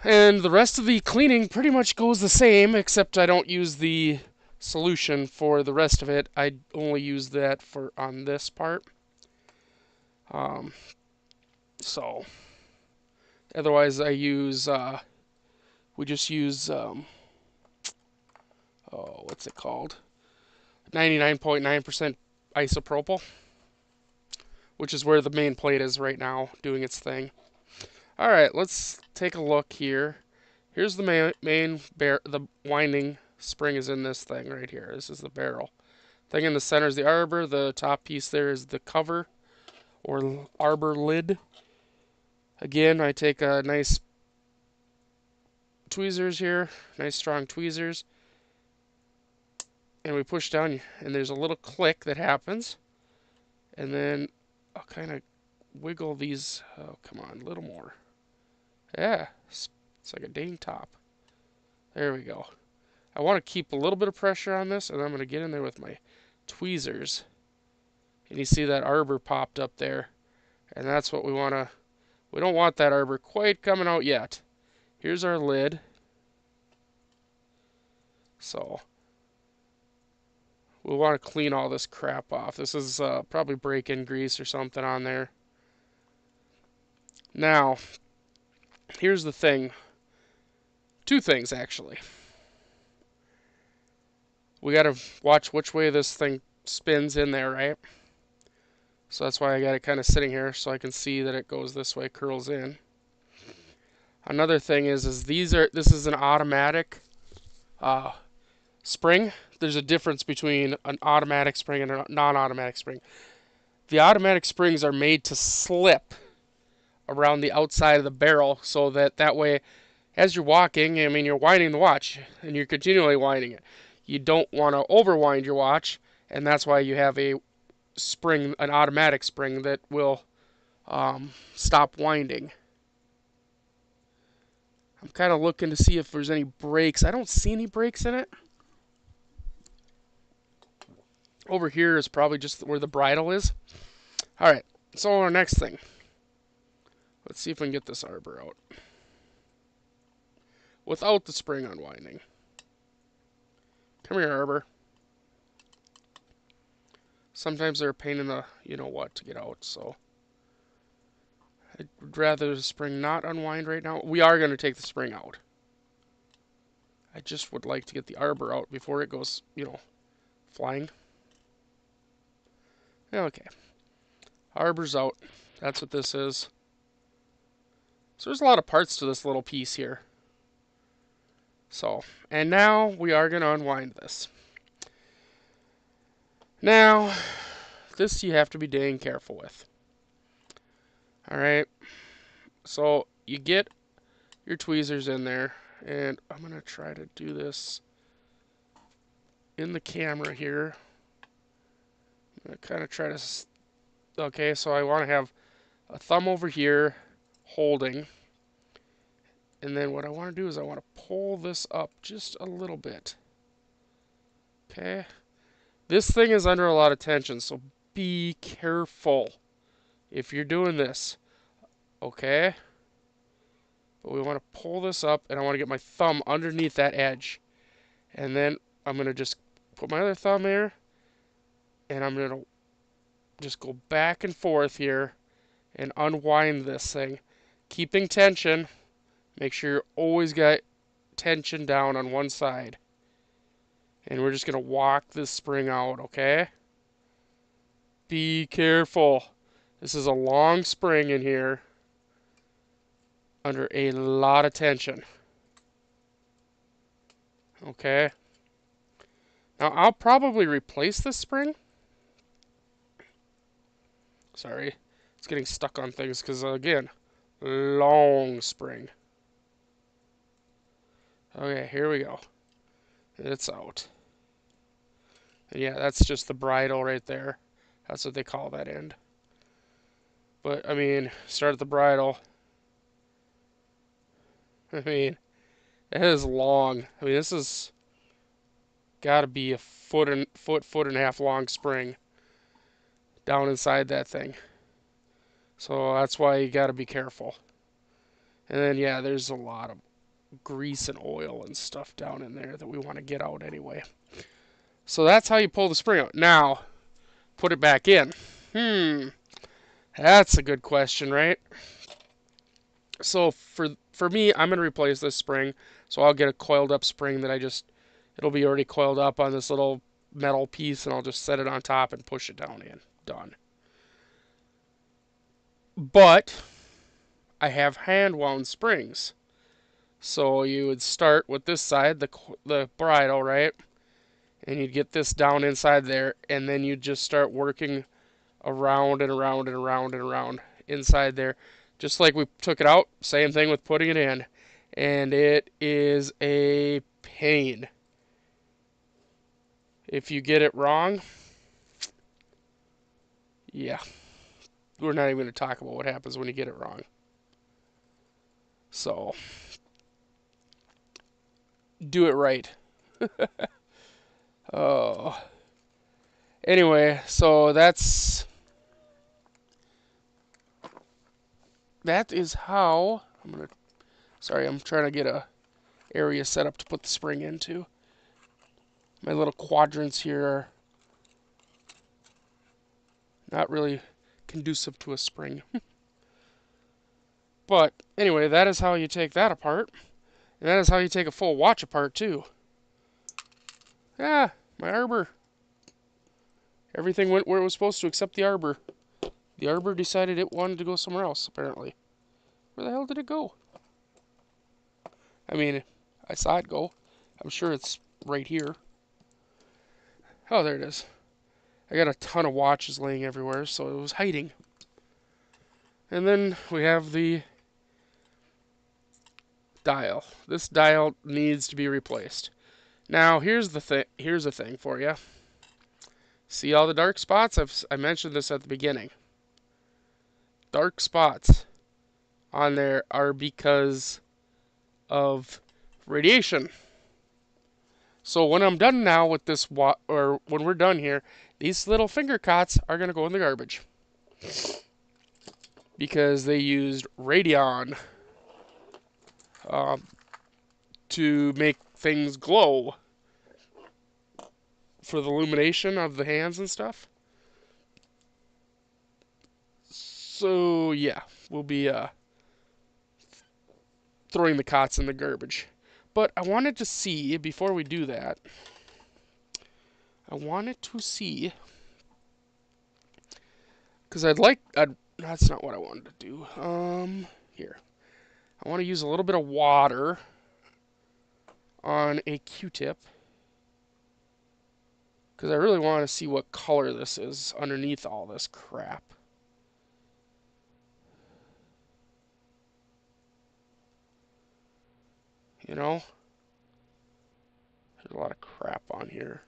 And the rest of the cleaning pretty much goes the same, except I don't use the solution for the rest of it. I only use that for on this part. So otherwise I use we just use oh, what's it called? 99.9% isopropyl, which is where the main plate is right now doing its thing. All right, let's take a look here. Here's the the winding spring is in this thing right here. This is the barrel. Thing in the center is the arbor. The top piece there is the cover or arbor lid. Again, I take a nice tweezers here, nice strong tweezers, and we push down, and there's a little click that happens, and then I'll kind of wiggle these. Oh, come on, a little more. Yeah, it's like a dang top. There we go. I want to keep a little bit of pressure on this, and I'm going to get in there with my tweezers. And you see that arbor popped up there, and that's what we want to. We don't want that arbor quite coming out yet. Here's our lid. So we want to clean all this crap off. This is probably break-in grease or something on there. Now, here's the thing. Two things, actually. We got to watch which way this thing spins in there, right? So that's why I got it kind of sitting here so I can see that it goes this way, curls in. Another thing is this is an automatic spring. There's a difference between an automatic spring and a non-automatic spring. The automatic springs are made to slip around the outside of the barrel so that way, as you're walking, I mean, you're winding the watch and you're continually winding it. You don't want to overwind your watch, and that's why you have a spring, an automatic spring that will stop winding. I'm kind of looking to see if there's any brakes. I don't see any brakes in it. Over here is probably just where the bridle is. All right, so our next thing. Let's see if we can get this arbor out without the spring unwinding. Come here, arbor. Sometimes they're a pain in the you-know-what to get out, so I'd rather the spring not unwind right now. We are going to take the spring out. I just would like to get the arbor out before it goes, flying. Okay. Arbor's out. That's what this is. So there's a lot of parts to this little piece here. So, and now we are going to unwind this. Now, this you have to be dang careful with. Alright, so you get your tweezers in there, and I'm going to try to do this in the camera here. I'm going to kind of try to... Okay, so I want to have a thumb over here holding, and then what I want to do is I want to pull this up just a little bit. Okay, this thing is under a lot of tension, so be careful if you're doing this. Okay, but we want to pull this up, and I want to get my thumb underneath that edge, and then I'm going to just put my other thumb here, and I'm going to just go back and forth here and unwind this thing, keeping tension. Make sure you always got tension down on one side. And we're just going to walk this spring out, okay? Be careful. This is a long spring in here under a lot of tension. Okay? Now, I'll probably replace this spring. Sorry. It's getting stuck on things because, again, long spring. Okay, here we go. It's out. And yeah, that's just the bridle right there. That's what they call that end. But, I mean, start at the bridle. I mean, it is long. I mean, this is got to be a foot and a half long spring down inside that thing. So that's why you got to be careful. And then, yeah, there's a lot of grease and oil and stuff down in there that we want to get out anyway. So that's how you pull the spring out. Now, put it back in. That's a good question, right? So for me, I'm going to replace this spring. So I'll get a coiled up spring that it'll be already coiled up on this little metal piece, and I'll just set it on top and push it down in. Done. But I have hand wound springs. So you would start with this side, the bridle, right? And you'd get this down inside there, and then you'd just start working around and around and around and around inside there. Just like we took it out, same thing with putting it in. And it is a pain. If you get it wrong, yeah. We're not even going to talk about what happens when you get it wrong. So, do it right. Oh. Anyway, so that is how sorry, I'm trying to get a area set up to put the spring into. My little quadrants here are not really conducive to a spring. But anyway, that is how you take that apart. And that is how you take a full watch apart too. Yeah, my arbor. Everything went where it was supposed to except the arbor. The arbor decided it wanted to go somewhere else, apparently. Where the hell did it go? I mean, I saw it go. I'm sure it's right here. Oh, there it is. I got a ton of watches laying everywhere, so it was hiding. And then we have the dial. This dial needs to be replaced. Now, here's the thing for you. See all the dark spots? I mentioned this at the beginning. Dark spots on there are because of radiation. So when I'm done now with this, or when we're done here, these little finger cots are going to go in the garbage. Because they used radion to make things glow for the illumination of the hands and stuff. So yeah, we'll be throwing the cots in the garbage. But I wanted to see, before we do that, because that's not what I wanted to do. Here. I want to use a little bit of water on a Q-tip. because I really want to see what color this is underneath all this crap. You know? There's a lot of crap on here.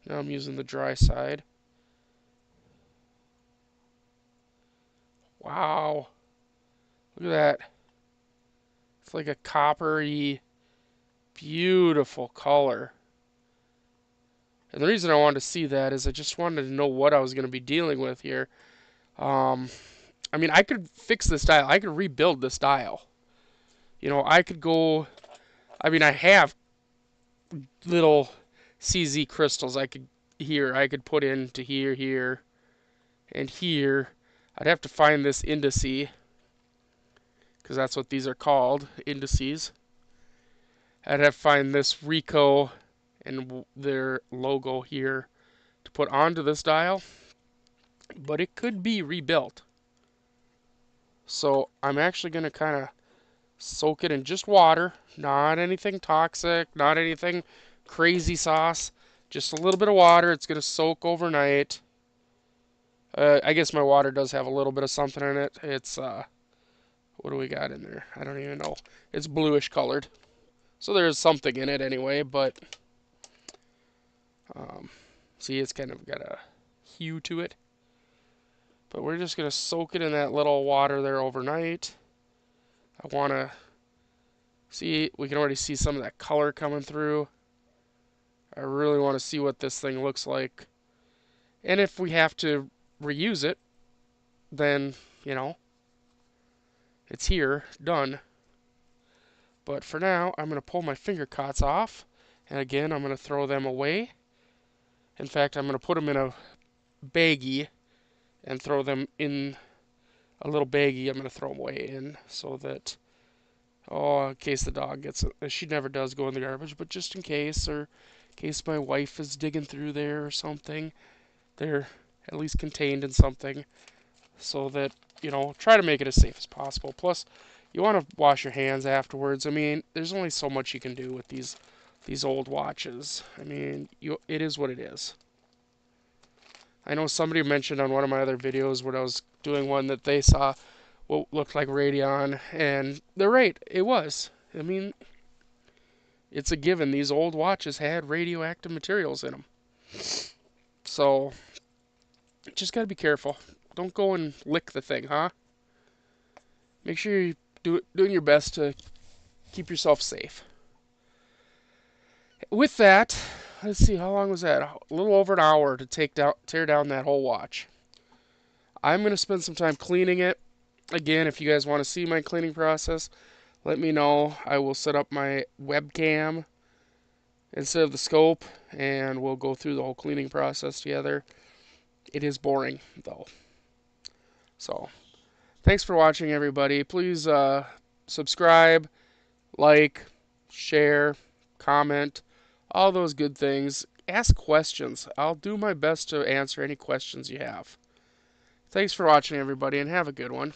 Now I'm using the dry side. Wow. Look at that. It's like a coppery, beautiful color. And the reason I wanted to see that is I just wanted to know what I was going to be dealing with here. I mean, I could fix this dial. I could rebuild this dial. You know, I could go... I mean, I have little CZ crystals I could put into here, and here. I'd have to find this indice, because that's what these are called, indices. I'd have to find this RICOH and their logo here to put onto this dial, but it could be rebuilt. So I'm actually going to kind of soak it in just water, not anything toxic, not anything crazy sauce, just a little bit of water. It's going to soak overnight. I guess my water does have a little bit of something in it. It's, what do we got in there? I don't even know. It's bluish colored. So there's something in it anyway, but, see, it's kind of got a hue to it. But we're just going to soak it in that little water there overnight. I want to see, we can already see some of that color coming through. I really want to see what this thing looks like. And if we have to reuse it, then, you know, it's here, done. But for now, I'm going to pull my finger cots off. And again, I'm going to throw them away. In fact, I'm going to put them in a baggie and throw them in a little baggie. I'm going to throw them away in so that, oh, in case the dog gets it. She never does go in the garbage, but just in case, or in case my wife is digging through there or something, they're at least contained in something so that, you know, try to make it as safe as possible. Plus, you want to wash your hands afterwards. I mean, there's only so much you can do with these old watches. I mean, it is what it is. I know somebody mentioned on one of my other videos when I was doing one that they saw what looked like Radeon, and they're right, it was. I mean, it's a given. These old watches had radioactive materials in them. So, just gotta be careful. Don't go and lick the thing, huh? Make sure you're doing your best to keep yourself safe. With that, let's see, how long was that? A little over an hour to tear down that whole watch. I'm going to spend some time cleaning it. Again, if you guys want to see my cleaning process, let me know. I will set up my webcam instead of the scope, and we'll go through the whole cleaning process together. It is boring, though. So, thanks for watching, everybody. Please subscribe, like, share, comment, all those good things. Ask questions. I'll do my best to answer any questions you have. Thanks for watching, everybody, and have a good one.